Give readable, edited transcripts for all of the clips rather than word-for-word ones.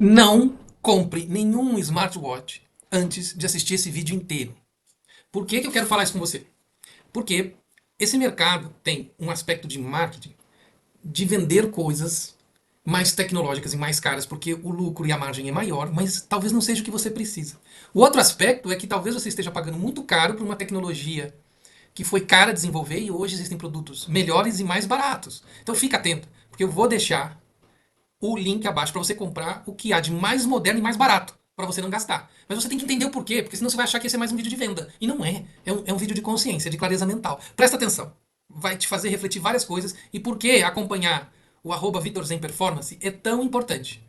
Não compre nenhum smartwatch antes de assistir esse vídeo inteiro. Por que eu quero falar isso com você? Porque esse mercado tem um aspecto de marketing de vender coisas mais tecnológicas e mais caras, porque o lucro e a margem é maior, mas talvez não seja o que você precisa. O outro aspecto é que talvez você esteja pagando muito caro por uma tecnologia que foi cara a desenvolver e hoje existem produtos melhores e mais baratos. Então fica atento, porque eu vou deixar o link abaixo para você comprar o que há de mais moderno e mais barato, para você não gastar. Mas você tem que entender o porquê, porque senão você vai achar que esse é mais um vídeo de venda. E não é. É um vídeo de consciência, de clareza mental. Presta atenção. Vai te fazer refletir várias coisas e por que acompanhar o @VitorZenPerformance é tão importante.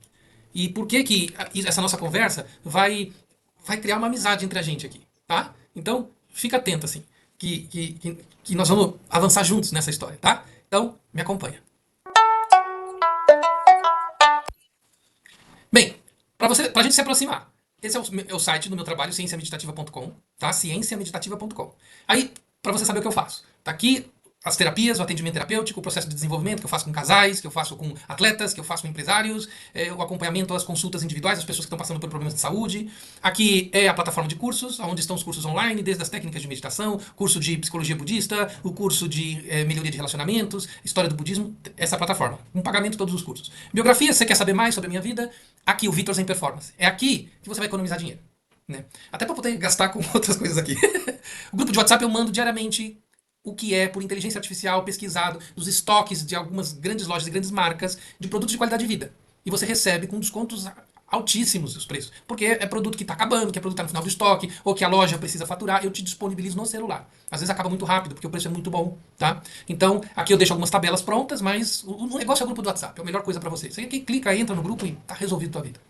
E por que essa nossa conversa vai criar uma amizade entre a gente aqui, tá? Então, fica atento, assim, que nós vamos avançar juntos nessa história, tá? Então, me acompanha. Bem, pra gente se aproximar, esse é o site do meu trabalho, cienciameditativa.com, tá? Cienciameditativa.com. Aí, pra você saber o que eu faço, tá aqui as terapias, o atendimento terapêutico, o processo de desenvolvimento que eu faço com casais, que eu faço com atletas, que eu faço com empresários, o acompanhamento às consultas individuais das pessoas que estão passando por problemas de saúde. Aqui é a plataforma de cursos, onde estão os cursos online, desde as técnicas de meditação, curso de psicologia budista, o curso de melhoria de relacionamentos, história do budismo, essa plataforma. Um pagamento todos os cursos. Biografia, você quer saber mais sobre a minha vida? Aqui, o Vitor Zen Performance. É aqui que você vai economizar dinheiro. Né? Até para poder gastar com outras coisas aqui. O grupo de WhatsApp eu mando diariamente o que é, por inteligência artificial, pesquisado, dos estoques de algumas grandes lojas e grandes marcas de produtos de qualidade de vida. E você recebe com descontos altíssimos os preços. Porque é produto que está acabando, que é produto que está no final do estoque, ou que a loja precisa faturar, eu te disponibilizo no celular. Às vezes acaba muito rápido, porque o preço é muito bom, tá? Então, aqui eu deixo algumas tabelas prontas, mas o negócio é o grupo do WhatsApp, é a melhor coisa para você. Você clica, entra no grupo e tá resolvido a tua vida.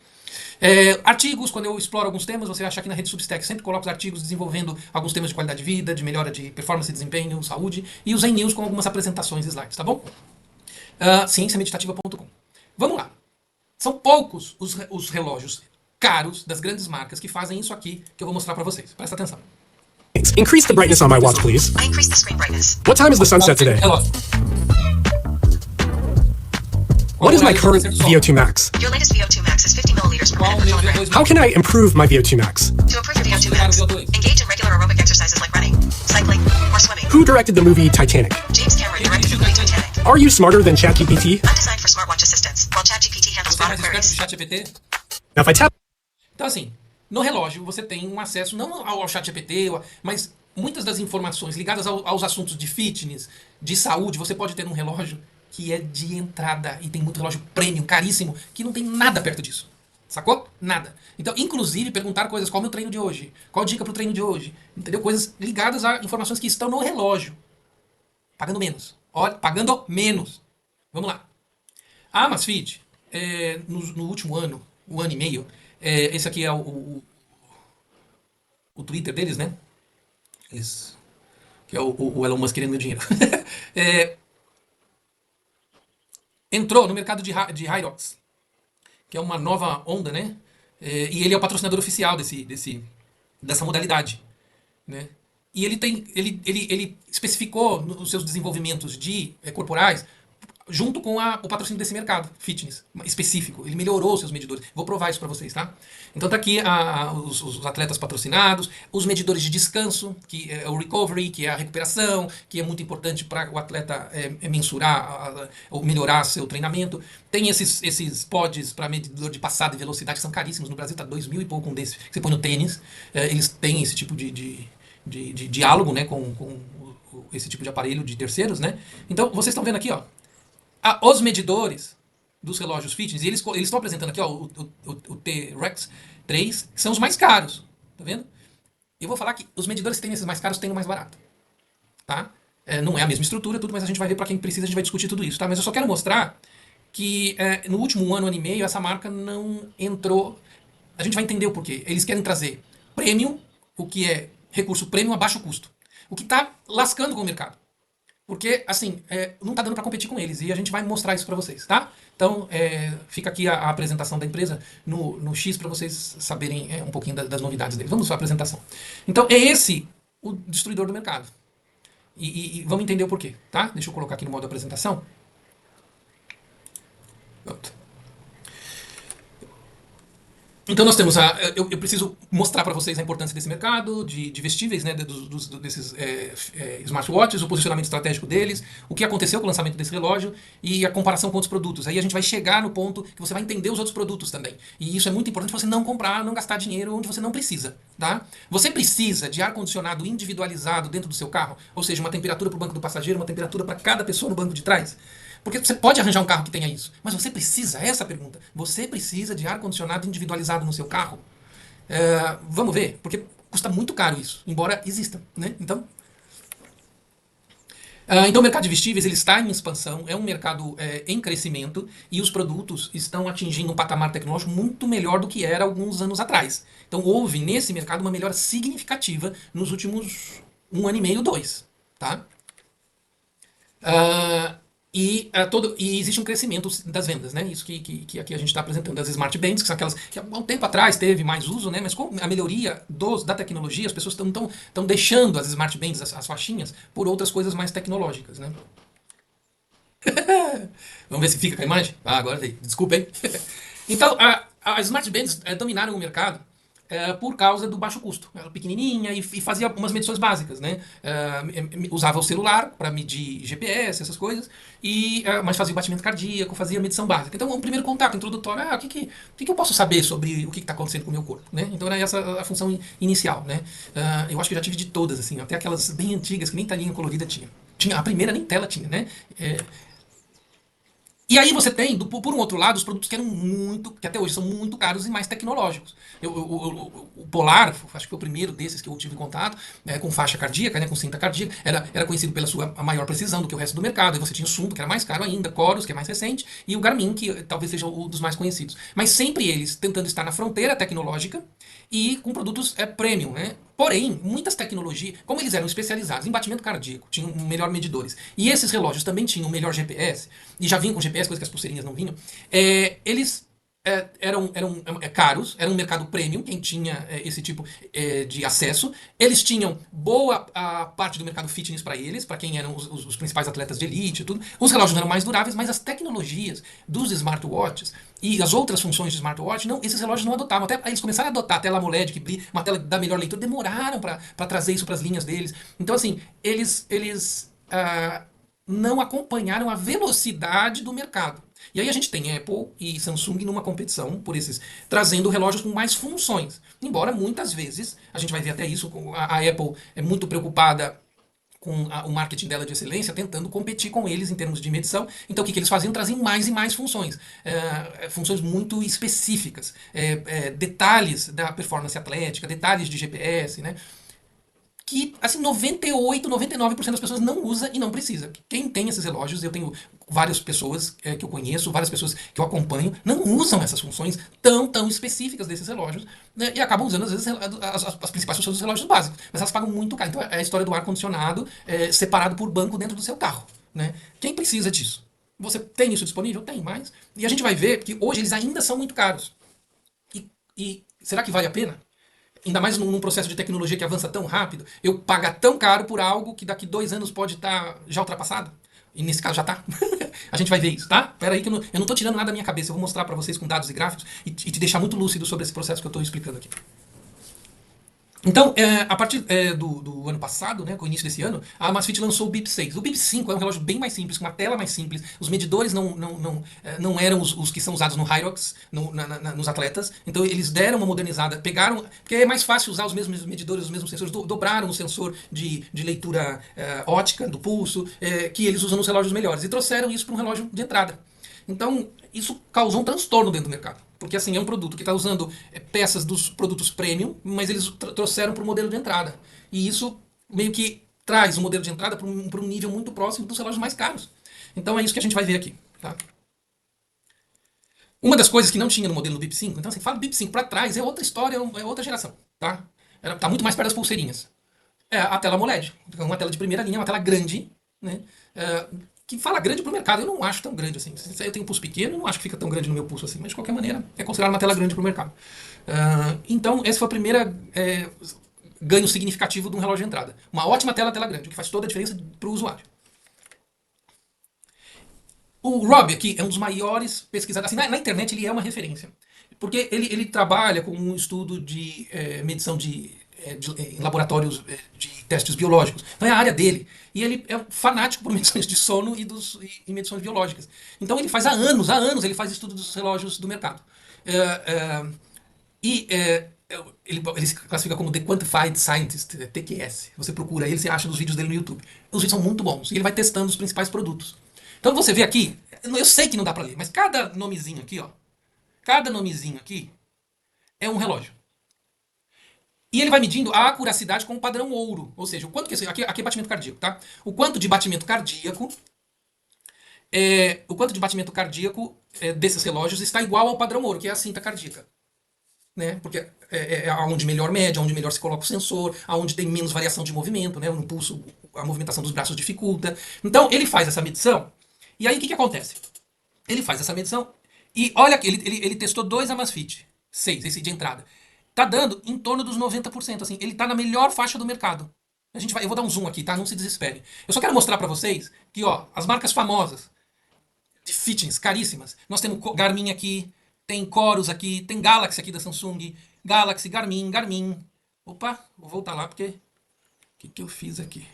Artigos, quando eu exploro alguns temas, você vai achar aqui na rede Substack, sempre coloco os artigos desenvolvendo alguns temas de qualidade de vida, de melhora de performance, desempenho, saúde, e os Zen News com algumas apresentações e slides, tá bom? Cienciameditativa.com. Vamos lá. São poucos os relógios caros das grandes marcas que fazem isso aqui que eu vou mostrar para vocês. Presta atenção. Increase the brightness on my watch, please. I increased the screen brightness. What time is the sunset today? Relógio. What is my current VO2 max? Your latest VO2 max is 50 milliliters per Qual o minute meu per kilogram. VO2 How can I improve my VO2 max? To improve your VO2 max, engage in regular aerobic exercises like running, cycling, or swimming. Who directed the movie Titanic? James Cameron directed the movie Titanic. Are you smarter than ChatGPT? I'm designed for smartwatch assistants, while ChatGPT handles Você é broader mais esperto queries. do ChatGPT? Now, if I tap Então, assim, no relógio você tem um acesso não ao ChatGPT, mas muitas das informações ligadas aos assuntos de fitness, de saúde, você pode ter num relógio que é de entrada e tem muito relógio premium, caríssimo, que não tem nada perto disso. Sacou? Nada. Então, inclusive, perguntar coisas, qual é o meu treino de hoje? Qual a dica pro treino de hoje? Entendeu? Coisas ligadas a informações que estão no relógio. Pagando menos. Olha, pagando menos. Vamos lá. A Amazfit, no último ano, um ano e meio, esse aqui é o Twitter deles, né? Esse, que é o Elon Musk querendo meu dinheiro. Entrou no mercado de Hyrox, que é uma nova onda, né? E ele é o patrocinador oficial dessa modalidade, né? E ele especificou nos seus desenvolvimentos corporais junto com o patrocínio desse mercado, fitness, específico. Ele melhorou os seus medidores. Vou provar isso para vocês, tá? Então tá aqui os atletas patrocinados, os medidores de descanso, que é o recovery, que é a recuperação, que é muito importante para o atleta mensurar ou melhorar seu treinamento. Tem esses pods para medidor de passada e velocidade, que são caríssimos. No Brasil tá 2.000 e pouco um desses, que você põe no tênis. Eles têm esse tipo de diálogo, né, com esse tipo de aparelho de terceiros, né? Então, vocês estão vendo aqui, ó, os medidores dos relógios fitness, e eles estão apresentando aqui, ó, o T-Rex 3, que são os mais caros, tá vendo? Eu vou falar que os medidores que tem esses mais caros tem o mais barato, tá? Não é a mesma estrutura, tudo, mas a gente vai ver para quem precisa, a gente vai discutir tudo isso, tá? Mas eu só quero mostrar que no último ano e meio, essa marca não entrou, a gente vai entender o porquê. Eles querem trazer premium, o que é recurso premium a baixo custo, o que tá lascando com o mercado. Porque, assim, não tá dando para competir com eles. E a gente vai mostrar isso para vocês, tá? Então, fica aqui a apresentação da empresa no X para vocês saberem um pouquinho das novidades deles. Vamos para a apresentação. Então, é esse o destruidor do mercado. E vamos entender o porquê, tá? Deixa eu colocar aqui no modo apresentação. Pronto. Então nós temos eu preciso mostrar para vocês a importância desse mercado de vestíveis, né, desses smartwatches, o posicionamento estratégico deles, o que aconteceu com o lançamento desse relógio e a comparação com outros produtos. Aí a gente vai chegar no ponto que você vai entender os outros produtos também. E isso é muito importante você não comprar, não gastar dinheiro onde você não precisa, tá? Você precisa de ar-condicionado individualizado dentro do seu carro, ou seja, uma temperatura para o banco do passageiro, uma temperatura para cada pessoa no banco de trás. Porque você pode arranjar um carro que tenha isso, mas você precisa, essa é a pergunta, você precisa de ar-condicionado individualizado no seu carro? Vamos ver, porque custa muito caro isso, embora exista, né? Então o mercado de vestíveis ele está em expansão, é um mercado em crescimento e os produtos estão atingindo um patamar tecnológico muito melhor do que era alguns anos atrás. Então houve nesse mercado uma melhora significativa nos últimos 1 ano e meio, 2, tá? E existe um crescimento das vendas, né? Isso que aqui a gente está apresentando, das smart bands, que são aquelas que há um tempo atrás teve mais uso, né? Mas com a melhoria da tecnologia, as pessoas estão deixando as smart bands, as faixinhas, por outras coisas mais tecnológicas, né? Vamos ver se fica com a imagem? Agora veio. Desculpa, hein? Então, as smart bands dominaram o mercado por causa do baixo custo. Ela era pequenininha e fazia algumas medições básicas, né? Usava o celular para medir GPS, essas coisas, mas fazia o batimento cardíaco, fazia medição básica. Então, um primeiro contato introdutório, o que eu posso saber sobre o que está acontecendo com o meu corpo, né? Então, era essa a função inicial, né? Eu acho que eu já tive de todas, assim, até aquelas bem antigas que nem telinha colorida tinha. A primeira nem tela tinha, né? E aí você tem, por um outro lado, os produtos que eram que até hoje são muito caros e mais tecnológicos. O Polar, acho que foi o primeiro desses que eu tive contato, com faixa cardíaca, né, com cinta cardíaca, era conhecido pela sua maior precisão do que o resto do mercado. E você tinha o Suunto, que era mais caro ainda, Coros, que é mais recente, e o Garmin, que talvez seja um dos mais conhecidos. Mas sempre eles tentando estar na fronteira tecnológica e com produtos premium, né? Porém, muitas tecnologias, como eles eram especializados em batimento cardíaco, tinham melhor medidores, e esses relógios também tinham o melhor GPS, e já vinham com GPS, coisa que as pulseirinhas não vinham, eles eram caros, era um mercado premium, quem tinha esse tipo de acesso. Eles tinham boa parte do mercado fitness para eles, para quem eram os principais atletas de elite e tudo. Os relógios eram mais duráveis, mas as tecnologias dos smartwatches e as outras funções de smartwatch, esses relógios não adotavam. Até eles começaram a adotar a tela AMOLED, que brilha, uma tela da melhor leitura, demoraram para trazer isso para as linhas deles. Então, assim, eles não acompanharam a velocidade do mercado. E aí a gente tem Apple e Samsung numa competição por esses, trazendo relógios com mais funções. Embora muitas vezes, a gente vai ver até isso, a Apple é muito preocupada com o marketing dela de excelência, tentando competir com eles em termos de medição. Então o que eles faziam? Traziam mais e mais funções. Funções muito específicas. Detalhes da performance atlética, detalhes de GPS, né? Que, assim, 98, 99% das pessoas não usa e não precisa. Quem tem esses relógios, eu tenho várias pessoas que eu conheço, várias pessoas que eu acompanho, não usam essas funções tão específicas desses relógios, né, e acabam usando, às vezes, as principais funções dos relógios básicos. Mas elas pagam muito caro. Então, é a história do ar-condicionado separado por banco dentro do seu carro, né? Quem precisa disso? Você tem isso disponível? Tem, mas... E a gente vai ver que hoje eles ainda são muito caros. E será que vale a pena? Ainda mais num processo de tecnologia que avança tão rápido, eu pagar tão caro por algo que daqui 2 anos pode estar já ultrapassado? E nesse caso já está. A gente vai ver isso, tá? Pera aí que eu não estou tirando nada da minha cabeça. Eu vou mostrar para vocês com dados e gráficos e te deixar muito lúcido sobre esse processo que eu estou explicando aqui. Então, a partir do ano passado, né, com o início desse ano, a Amazfit lançou o Bip 6. O Bip 5 é um relógio bem mais simples, com uma tela mais simples. Os medidores não eram os que são usados no Hyrox, nos atletas. Então, eles deram uma modernizada, pegaram... Porque é mais fácil usar os mesmos medidores, os mesmos sensores. Dobraram o sensor de leitura ótica do pulso, que eles usam nos relógios melhores. E trouxeram isso para um relógio de entrada. Então, isso causou um transtorno dentro do mercado. Porque, assim, é um produto que está usando peças dos produtos premium, mas eles trouxeram para o modelo de entrada. E isso meio que traz o modelo de entrada para um nível muito próximo dos relógios mais caros. Então, é isso que a gente vai ver aqui, tá? Uma das coisas que não tinha no modelo do Bip 5, então, assim, fala do Bip 5 para trás, é outra história, é outra geração, tá? Tá muito mais perto das pulseirinhas. A tela AMOLED, uma tela de primeira linha, uma tela grande, né? Que fala grande para o mercado, eu não acho tão grande assim. Eu tenho um pulso pequeno, não acho que fica tão grande no meu pulso assim, mas de qualquer maneira é considerado uma tela grande para o mercado. Então, essa foi a primeira ganho significativo de um relógio de entrada. Uma ótima tela grande, o que faz toda a diferença para o usuário. O Rob aqui é um dos maiores pesquisadores. Assim, na internet ele é uma referência. Porque ele trabalha com um estudo de medição em laboratórios de testes biológicos. Então é a área dele. E ele é um fanático por medições de sono e medições biológicas. Então ele faz há anos ele faz estudo dos relógios do mercado. Ele se classifica como The Quantified Scientist, TQS. Você procura ele, você acha nos vídeos dele no YouTube. Os vídeos são muito bons. E ele vai testando os principais produtos. Então você vê aqui, eu sei que não dá pra ler, mas cada nomezinho aqui, ó. Cada nomezinho aqui é um relógio. E ele vai medindo a acuracidade com o padrão ouro. Ou seja, o quanto que aqui é batimento cardíaco, tá? O quanto de batimento cardíaco desses relógios está igual ao padrão ouro, que é a cinta cardíaca. Né? Porque é onde melhor mede, onde melhor se coloca o sensor, onde tem menos variação de movimento, né? O impulso, a movimentação dos braços dificulta. Então ele faz essa medição, e aí o que acontece? Ele faz essa medição, e olha que ele testou 2 Amazfit 6, esse de entrada. Tá dando em torno dos 90%, assim, ele tá na melhor faixa do mercado. Eu vou dar um zoom aqui, tá? Não se desespere. Eu só quero mostrar pra vocês que, ó, as marcas famosas de fitness, caríssimas. Nós temos Garmin aqui, tem Corus aqui, tem Galaxy aqui da Samsung, Galaxy, Garmin. Opa, vou voltar lá porque... O que eu fiz aqui?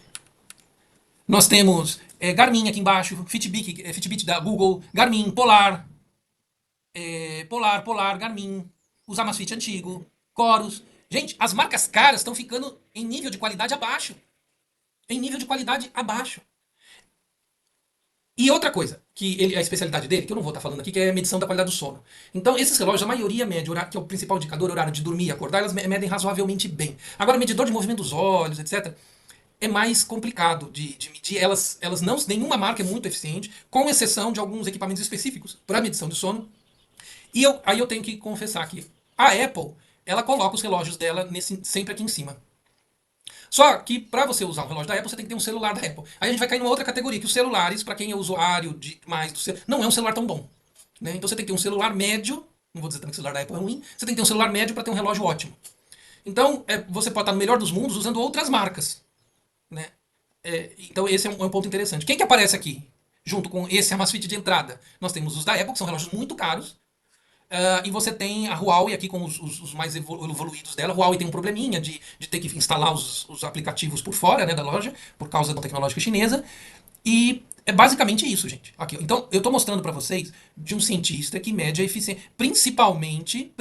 Nós temos Garmin aqui embaixo, Fitbit da Google, Garmin, Polar, Garmin, os Amazfit antigo, Corus. Gente, as marcas caras estão ficando em nível de qualidade abaixo. E outra coisa, a especialidade dele, que eu não vou estar falando aqui, que é a medição da qualidade do sono. Então, esses relógios, a maioria mede, que é o principal indicador, horário de dormir e acordar, elas medem razoavelmente bem. Agora, medidor de movimento dos olhos, etc., é mais complicado de medir. Nenhuma marca é muito eficiente, com exceção de alguns equipamentos específicos para medição de sono. E aí eu tenho que confessar que a Apple, ela coloca os relógios dela sempre aqui em cima. Só que para você usar um relógio da Apple, você tem que ter um celular da Apple. Aí a gente vai cair numa outra categoria, que os celulares, para quem é usuário mais do celular, não é um celular tão bom. Né? Então você tem que ter um celular médio, não vou dizer também que o celular da Apple é ruim, você tem que ter um celular médio para ter um relógio ótimo. Então você pode estar no melhor dos mundos usando outras marcas. Né? Então esse é um ponto interessante. Quem que aparece aqui? Junto com esse Amazfit de entrada, nós temos os da Apple, que são relógios muito caros, e você tem a Huawei aqui com os mais evoluídos dela. A Huawei tem um probleminha de ter que instalar os aplicativos por fora, né, da loja, por causa da tecnológica chinesa. E é basicamente isso, gente. Aqui, então, eu estou mostrando para vocês de um cientista que mede a eficiência, principalmente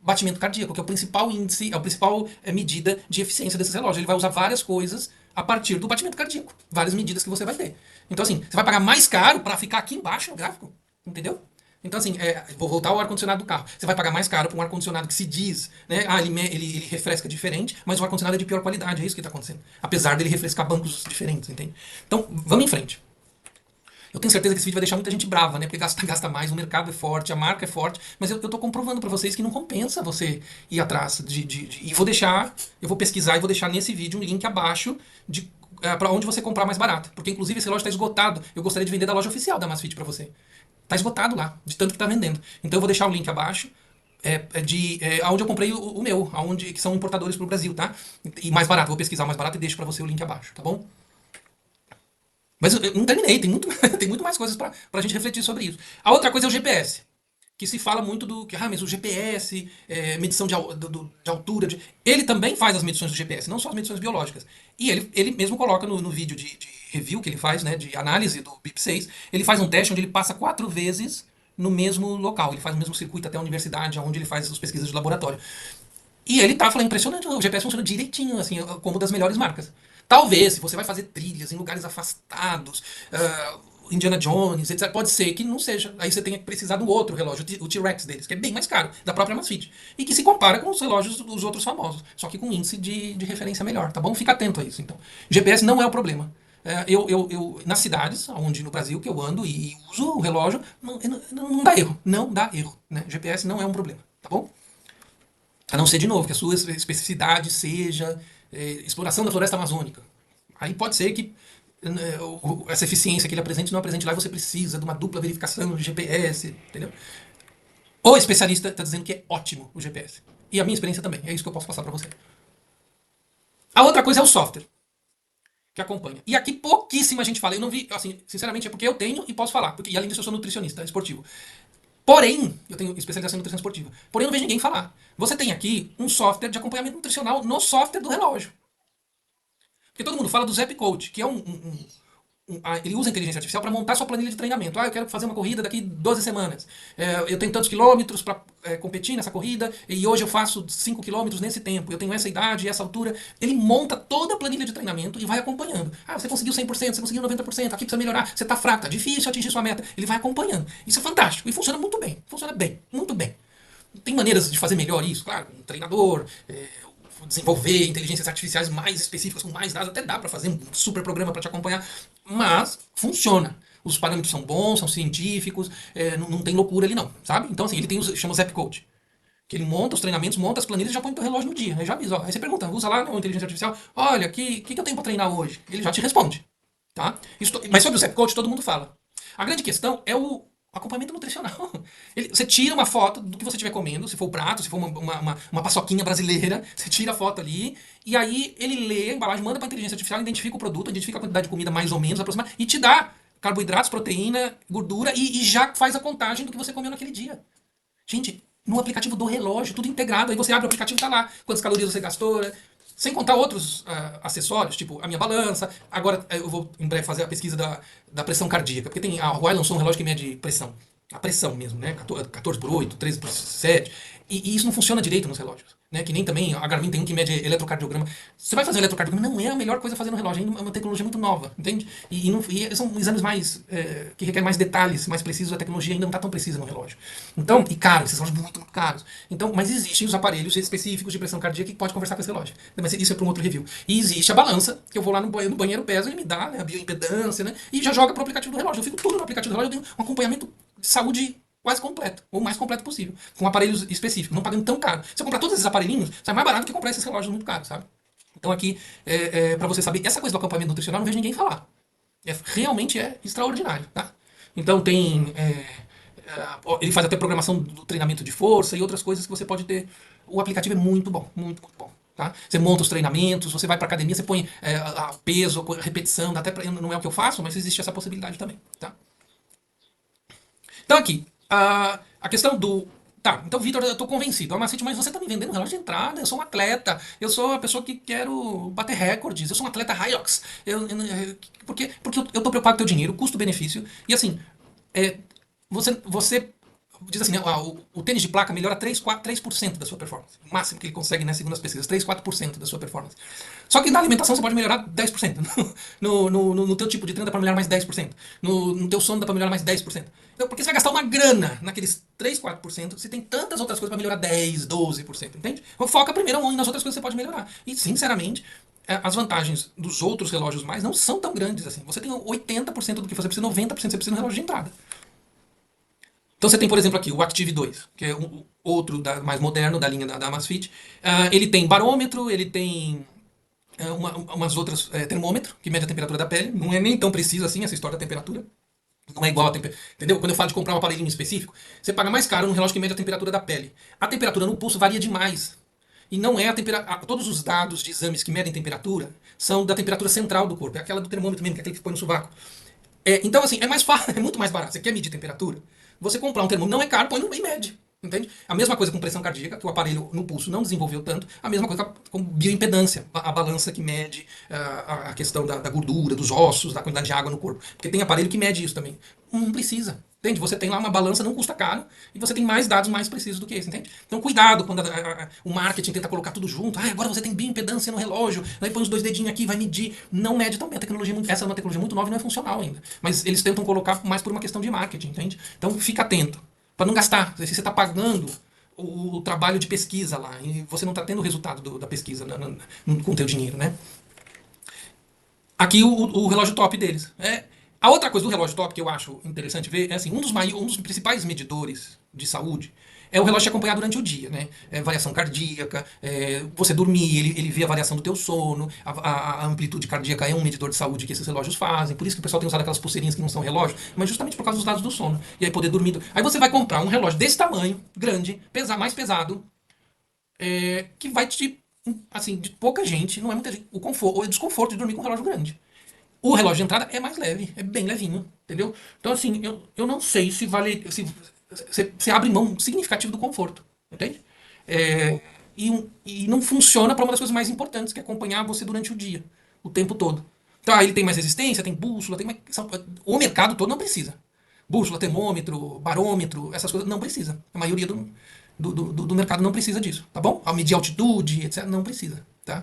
batimento cardíaco, que é o principal índice, a principal medida de eficiência desses relógios. Ele vai usar várias coisas a partir do batimento cardíaco, várias medidas que você vai ter. Então, assim, você vai pagar mais caro para ficar aqui embaixo no gráfico, entendeu? Então, assim, vou voltar ao ar-condicionado do carro. Você vai pagar mais caro por um ar-condicionado que se diz, né? Ele refresca diferente, mas o ar-condicionado é de pior qualidade. É isso que está acontecendo. Apesar dele refrescar bancos diferentes, entende? Então, vamos em frente. Eu tenho certeza que esse vídeo vai deixar muita gente brava, né? Porque gasta mais, o mercado é forte, a marca é forte. Mas eu tô comprovando para vocês que não compensa você ir atrás e eu vou pesquisar e vou deixar nesse vídeo um link abaixo para onde você comprar mais barato. Porque, inclusive, esse relógio está esgotado. Eu gostaria de vender da loja oficial da Amazfit para você. Tá esgotado lá, de tanto que tá vendendo. Então eu vou deixar o link abaixo aonde eu comprei o meu, que são importadores pro Brasil, tá? E mais barato, vou pesquisar o mais barato e deixo pra você o link abaixo, tá bom? Mas eu não terminei, tem muito mais coisas pra gente refletir sobre isso. A outra coisa é o GPS, que se fala muito mas o GPS, medição de altura, ele também faz as medições do GPS, não só as medições biológicas. E ele mesmo coloca no vídeo de review que ele faz, né, de análise do BIP 6, ele faz um teste onde ele passa 4 vezes no mesmo local. Ele faz o mesmo circuito até a universidade, onde ele faz as pesquisas de laboratório. E ele tá falando, impressionante, o GPS funciona direitinho, assim, como das melhores marcas. Talvez, se você vai fazer trilhas em lugares afastados, Indiana Jones, etc., pode ser que não seja. Aí você tenha que precisar do outro relógio, o T-Rex deles, que é bem mais caro, da própria Amazfit. E que se compara com os relógios dos outros famosos, só que com índice de referência melhor, tá bom? Fica atento a isso, então. GPS não é o problema. Nas cidades, onde no Brasil que eu ando e uso o relógio, não dá erro. Não dá erro. Né? GPS não é um problema, tá bom? A não ser, de novo, que a sua especificidade seja exploração da floresta amazônica. Aí pode ser que essa eficiência que ele apresente não apresente lá e você precisa de uma dupla verificação de GPS, entendeu? O especialista está dizendo que é ótimo o GPS. E a minha experiência também. É isso que eu posso passar para você. A outra coisa é o software que acompanha. E aqui pouquíssima gente fala. Eu não vi, assim, sinceramente, é porque eu tenho e posso falar. Porque, e além disso, eu sou nutricionista esportivo. Porém, eu tenho especialização em nutrição esportiva. Porém, eu não vejo ninguém falar. Você tem aqui um software de acompanhamento nutricional no software do relógio. Porque todo mundo fala do Zap Coach, que é ele usa a inteligência artificial para montar sua planilha de treinamento. Eu quero fazer uma corrida daqui 12 semanas. Eu tenho tantos quilômetros para competir nessa corrida e hoje eu faço 5 quilômetros nesse tempo. Eu tenho essa idade, essa altura. Ele monta toda a planilha de treinamento e vai acompanhando. Você conseguiu 100%, você conseguiu 90%, aqui precisa melhorar, você está fraco, tá difícil atingir sua meta. Ele vai acompanhando. Isso é fantástico e funciona muito bem. Funciona bem, muito bem. Tem maneiras de fazer melhor isso, claro, um treinador, desenvolver inteligências artificiais mais específicas, com mais dados, até dá para fazer um super programa para te acompanhar, mas funciona. Os parâmetros são bons, são científicos, não tem loucura ali não, sabe? Então assim, ele tem chama o Zap Coach, que ele monta os treinamentos, monta as planilhas e já põe o teu relógio no dia, aí já avisa, ó. Aí você pergunta, usa lá na inteligência artificial, olha, o que eu tenho para treinar hoje? Ele já te responde, tá? Mas sobre o Zap Coach todo mundo fala. A grande questão é o acompanhamento nutricional. Você tira uma foto do que você estiver comendo, se for o prato, se for uma paçoquinha brasileira, você tira a foto ali, e aí ele lê a embalagem, manda para a inteligência artificial, identifica o produto, identifica a quantidade de comida mais ou menos aproximada, e te dá carboidratos, proteína, gordura, e já faz a contagem do que você comeu naquele dia. Gente, no aplicativo do relógio, tudo integrado, aí você abre o aplicativo e tá lá, quantas calorias você gastou, né? Sem contar outros acessórios, tipo a minha balança. Agora eu vou em breve fazer a pesquisa da pressão cardíaca, porque a Huawei lançou um relógio que mede pressão. A pressão mesmo, né? 14/8, 13/7. E isso não funciona direito nos relógios. Né? Que nem também a Garmin tem um que mede eletrocardiograma. Você vai fazer um eletrocardiograma, não é a melhor coisa a fazer no relógio, ainda é uma tecnologia muito nova, entende? E são exames mais que requerem mais detalhes, mais precisos, a tecnologia ainda não está tão precisa no relógio. Então, e caro, esses relógios muito, muito caros. Então, mas existem os aparelhos específicos de pressão cardíaca que pode conversar com esse relógio. Mas isso é para um outro review. E existe a balança, que eu vou lá no banheiro peso, ele me dá, né, a bioimpedância, né? E já joga para o aplicativo do relógio. Eu fico tudo no aplicativo do relógio, eu tenho um acompanhamento de saúde quase completo, ou o mais completo possível, com aparelhos específicos, não pagando tão caro. Se eu comprar todos esses aparelhinhos, sai mais barato que comprar esses relógios muito caros, sabe? Então aqui, para você saber, essa coisa do acompanhamento nutricional, não vejo ninguém falar. Realmente é extraordinário, tá? Então tem... ele faz até programação do treinamento de força e outras coisas que você pode ter. O aplicativo é muito bom, muito, muito bom. Tá? Você monta os treinamentos, você vai para academia, você põe peso, repetição, até não é o que eu faço, mas existe essa possibilidade também. Tá? Então aqui, a questão do... Tá, então, Vitor, eu tô convencido. Macete, mas você tá me vendendo um relógio de entrada. Eu sou um atleta. Eu sou a pessoa que quero bater recordes. Eu sou um atleta Hyrox. Porque eu tô preocupado com o teu dinheiro, custo-benefício. E assim, você diz assim, né, o tênis de placa melhora 3% da sua performance. O máximo que ele consegue, né, segundo as pesquisas, 3, 4% da sua performance. Só que na alimentação você pode melhorar 10%. No teu tipo de treino dá pra melhorar mais 10%. No teu sono dá pra melhorar mais 10%. Então, porque você vai gastar uma grana naqueles 3, 4%, se tem tantas outras coisas pra melhorar 10, 12%, entende? Então foca primeiro nas outras coisas que você pode melhorar. E, sinceramente, as vantagens dos outros relógios mais não são tão grandes assim. Você tem 80% do que você precisa, 90% você precisa no relógio de entrada. Então você tem, por exemplo, aqui o Active 2, que é outro mais moderno da linha da Amazfit. Ele tem barômetro, ele tem umas outras termômetro, que mede a temperatura da pele. Não é nem tão preciso assim essa história da temperatura. Não é igual a temperatura. Entendeu? Quando eu falo de comprar um aparelhinho específico, você paga mais caro num relógio que mede a temperatura da pele. A temperatura no pulso varia demais. E não é a temperatura. Todos os dados de exames que medem temperatura são da temperatura central do corpo. É aquela do termômetro mesmo, que é aquele que põe no sovaco. Então, assim, é mais fácil, é muito mais barato. Você quer medir temperatura? Você comprar um termômetro não é caro, põe no e mede. Entende? A mesma coisa com pressão cardíaca, que o aparelho no pulso não desenvolveu tanto. A mesma coisa com bioimpedância, a balança que mede a questão da gordura, dos ossos, da quantidade de água no corpo. Porque tem aparelho que mede isso também. Não precisa. Entende? Você tem lá uma balança, não custa caro, e você tem mais dados mais precisos do que esse, entende? Então cuidado quando o marketing tenta colocar tudo junto. Agora você tem bioimpedância no relógio, aí põe os 2 dedinhos aqui, vai medir. Não mede também. Essa é uma tecnologia muito nova e não é funcional ainda. Mas eles tentam colocar mais por uma questão de marketing, entende? Então fica atento. Para não gastar. Se você está pagando o trabalho de pesquisa lá e você não está tendo o resultado da pesquisa com o teu dinheiro, né? Aqui o relógio top deles. A outra coisa do relógio top que eu acho interessante ver é assim, um dos principais medidores de saúde é o relógio te acompanhar durante o dia, né? Variação cardíaca, você dormir, ele vê a variação do teu sono, a amplitude cardíaca é um medidor de saúde que esses relógios fazem, por isso que o pessoal tem usado aquelas pulseirinhas que não são relógio, mas justamente por causa dos dados do sono. E aí poder dormir. Aí você vai comprar um relógio desse tamanho, grande, mais pesado, que vai te assim, de pouca gente, não é muita gente, o conforto, o desconforto de dormir com um relógio grande. O relógio de entrada é mais leve, é bem levinho, entendeu? Então, assim, eu não sei se vale. Se você abre mão significativo do conforto, entende? É, e não funciona para uma das coisas mais importantes, que é acompanhar você durante o dia, o tempo todo. Então, ele tem mais resistência, tem bússola, tem mais, o mercado todo não precisa. Bússola, termômetro, barômetro, essas coisas não precisa. A maioria do mercado não precisa disso, tá bom? A medir altitude, etc., não precisa, tá?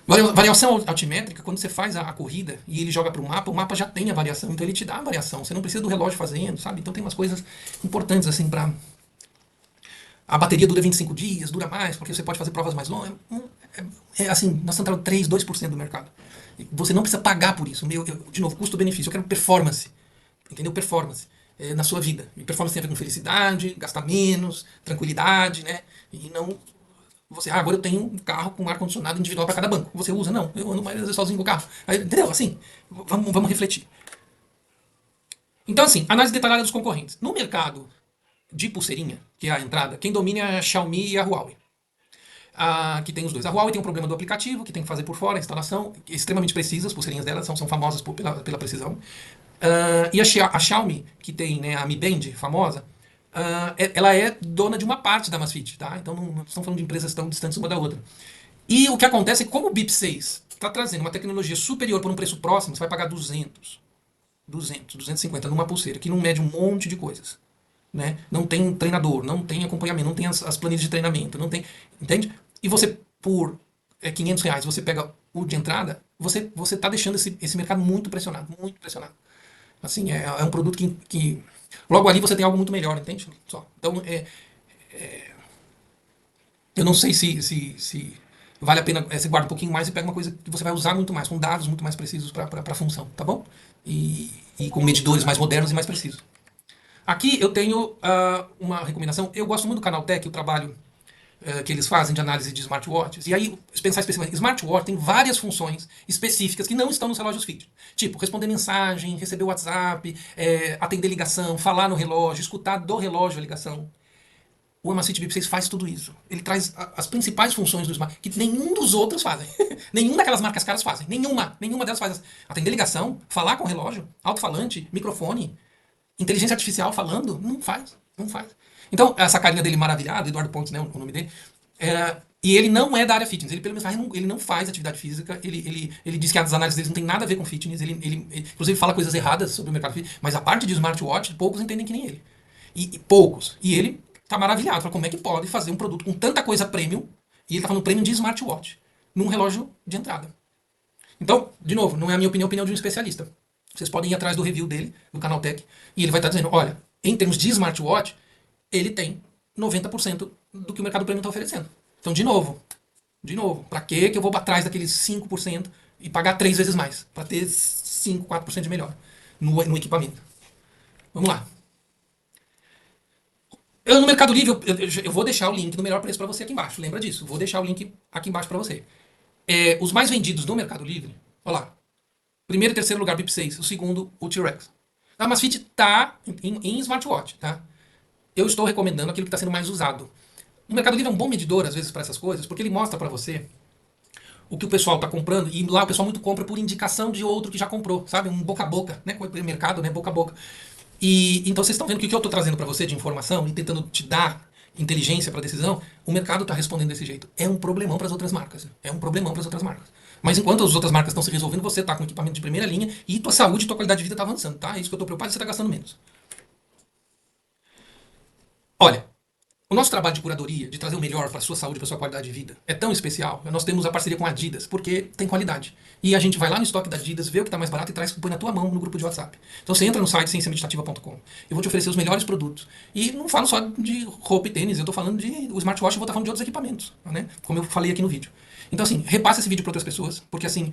Variação altimétrica, quando você faz a corrida e ele joga para o mapa já tem a variação, então ele te dá a variação. Você não precisa do relógio fazendo, sabe? Então tem umas coisas importantes assim para. A bateria dura 25 dias, dura mais, porque você pode fazer provas mais longas. Assim, nós estamos entrando 3, 2% do mercado. Você não precisa pagar por isso. De novo, custo-benefício. Eu quero performance. Entendeu? Performance na sua vida. E performance tem a ver com felicidade, gastar menos, tranquilidade, né? E não você, agora eu tenho um carro com ar-condicionado individual para cada banco. Você usa? Não. Eu ando mais vezes sozinho com o carro. Aí, entendeu? Assim, vamos refletir. Então, assim, análise detalhada dos concorrentes. No mercado de pulseirinha, que é a entrada, quem domina é a Xiaomi e a Huawei. Que tem os dois. A Huawei tem um problema do aplicativo, que tem que fazer por fora a instalação, extremamente precisas, as pulseirinhas delas são famosas pela precisão. E a Xiaomi, que tem, né, a Mi Band, famosa, ela é dona de uma parte da Amazfit, tá? Então não estamos falando de empresas tão distantes uma da outra. E o que acontece é que como o BIP 6 está trazendo uma tecnologia superior por um preço próximo, você vai pagar 250 numa pulseira, que não mede um monte de coisas. Né? Não tem treinador, não tem acompanhamento, não tem as planilhas de treinamento, não tem, entende? E você, por R$ 500, você pega o de entrada, você está deixando esse mercado muito pressionado, muito pressionado. Assim, é um produto que logo ali você tem algo muito melhor, entende? Só. Então, eu não sei se vale a pena, você guarda um pouquinho mais e pega uma coisa que você vai usar muito mais, com dados muito mais precisos para a função, tá bom? E com medidores mais modernos e mais precisos. Aqui eu tenho uma recomendação. Eu gosto muito do Canaltech, o trabalho que eles fazem de análise de smartwatches. E aí, pensar especificamente, smartwatch tem várias funções específicas que não estão nos relógios Fitbit. Tipo, responder mensagem, receber WhatsApp, atender ligação, falar no relógio, escutar do relógio a ligação. O Amazfit BIP 6 faz tudo isso. Ele traz as principais funções do smart, que nenhum dos outros fazem. Nenhuma daquelas marcas caras fazem. Nenhuma delas faz. Atender ligação, falar com o relógio, alto-falante, microfone, inteligência artificial falando, não faz. Então, essa carinha dele maravilhado, Eduardo Pontes, né, o nome dele, e ele não é da área fitness, ele pelo menos ele não faz atividade física, ele diz que as análises dele não tem nada a ver com fitness, ele inclusive fala coisas erradas sobre o mercado fitness, mas a parte de smartwatch, poucos entendem que nem ele. Poucos. E ele tá maravilhado, fala como é que pode fazer um produto com tanta coisa premium, e ele tá falando premium de smartwatch, num relógio de entrada. Então, de novo, não é a minha opinião, é a opinião de um especialista. Vocês podem ir atrás do review dele, do Canaltech, e ele vai estar dizendo, olha, em termos de smartwatch, ele tem 90% do que o mercado premium está oferecendo. Então, de novo, para que eu vou atrás daqueles 5% e pagar 3 vezes mais? Para ter 5, 4% de melhor no equipamento. Vamos lá. No Mercado Livre, eu vou deixar o link do melhor preço para você aqui embaixo. Lembra disso? Vou deixar o link aqui embaixo para você. Os mais vendidos no Mercado Livre, olha lá. Primeiro e terceiro lugar, BIP 6. O segundo, o T-Rex. A Amazfit está em smartwatch, tá? Eu estou recomendando aquilo que está sendo mais usado. O Mercado Livre é um bom medidor, às vezes, para essas coisas, porque ele mostra para você o que o pessoal está comprando, e lá o pessoal muito compra por indicação de outro que já comprou, sabe? Um boca a boca, né? O mercado, né? Boca a boca. E então vocês estão vendo que o que eu estou trazendo para você de informação e tentando te dar inteligência para decisão, o mercado está respondendo desse jeito. É um problemão para as outras marcas. Mas enquanto as outras marcas estão se resolvendo, você está com equipamento de primeira linha e tua saúde e tua qualidade de vida está avançando, tá? É isso que eu estou preocupado, você está gastando menos. Olha, o nosso trabalho de curadoria, de trazer o melhor para a sua saúde, para a sua qualidade de vida, é tão especial. Nós temos a parceria com a Adidas, porque tem qualidade. E a gente vai lá no estoque da Adidas, vê o que está mais barato e traz, põe na tua mão no grupo de WhatsApp. Então você entra no site cienciameditativa.com. Eu vou te oferecer os melhores produtos. E não falo só de roupa e tênis, eu estou falando de o smartwatch, eu vou estar falando de outros equipamentos, né? Como eu falei aqui no vídeo. Então, assim, repassa esse vídeo para outras pessoas, porque assim,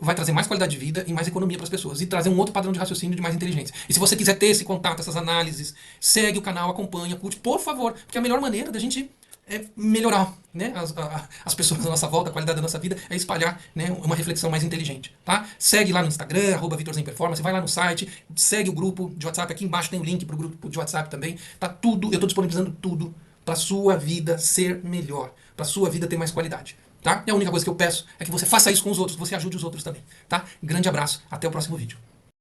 vai trazer mais qualidade de vida e mais economia para as pessoas, e trazer um outro padrão de raciocínio de mais inteligência. E se você quiser ter esse contato, essas análises, segue o canal, acompanha, curte, por favor, porque a melhor maneira da gente melhorar, né, as pessoas da nossa volta, a qualidade da nossa vida, é espalhar, né, uma reflexão mais inteligente, tá? Segue lá no Instagram, @VitorZenPerformance, vai lá no site, segue o grupo de WhatsApp, aqui embaixo tem o link para o grupo de WhatsApp também, tá tudo, eu estou disponibilizando tudo para sua vida ser melhor, para sua vida ter mais qualidade, tá? E a única coisa que eu peço é que você faça isso com os outros, que você ajude os outros também, tá? Grande abraço, até o próximo vídeo.